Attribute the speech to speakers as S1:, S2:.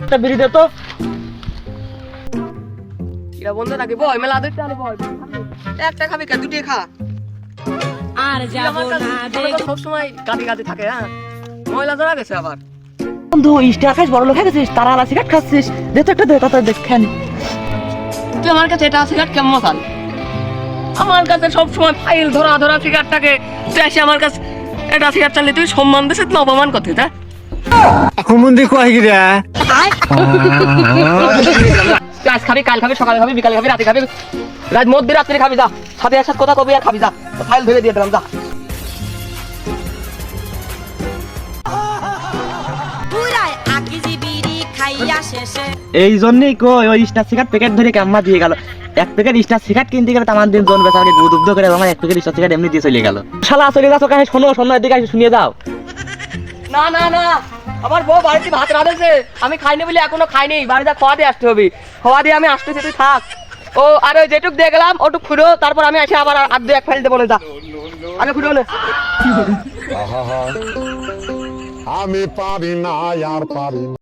S1: একটা বিড়ি দে তো।
S2: এটা বন্ধ নাকি বই মেলা দুইটা আনি বই একটা খাবি কা দুটো খা
S3: আর যাব না
S2: সব সময় গাদি গাদি থাকে হ্যাঁ ময়লা ধরা গেছে আবার
S1: বন্ধু স্টার খাইস বড় লোক হয়ে গেছিস তারা আলা সিগারেট খাচ্ছিস দে তো একটা দে তাতে দেখেন
S2: তুই আমার কাছে এটা সিগারেট কেমন খান আমার কাছে সব সময় ফাইল ধরা ধরা সিগারেটটাকে তুই এসে আমার কাছে এটা সিগারেট চালিয়ে তুই সম্মান দিছিস না অপমান করছিস তা
S4: হুমুন্দি কয় গিরা
S2: তুই আজ খাবি কাল খাবি সকালে খাবি বিকালে খাবি রাতে খাবি রাত মধ্যে রাত্রে খাবি যা সাথে আসার কথা কবি আর খাবি যা ফাইল ধরে দিয়ে দিলাম যা
S3: পুরাই আকিজি বিড়ি খাইয়া শেষে
S1: এই জন্যই কই ওই স্টার সিগারেট প্যাকেট ধরে কাম্মা দিয়ে গেল এক প্যাকেট স্টার সিগারেট কিনতে গেলে আমার দিন জন বেচাকে গুদুব্ধ করে আমার এক প্যাকেট স্টার সিগারেট এমনি দিয়ে চলে গেল শালা চলে যাচ্ছ কাহে শোনো শোনো এদিকে এসে শুনিয়ে যাও
S2: না না না আমার বউ বাড়িতে ভাত রাঁধেছে আমি খাইনি বলে এখনো খাইনি বাড়িতে খাওয়া দিয়ে আসতে হবে খাওয়া দিয়ে আমি আসতেছি তুই থাক ও আর ওই যেটুক দিয়ে গেলাম ওটুক খুঁড়ো তারপর আমি এসে আবার আর দু এক ফাইল দেবো যা আগে খুঁড়ো না
S5: আমি পারি না আর পারি না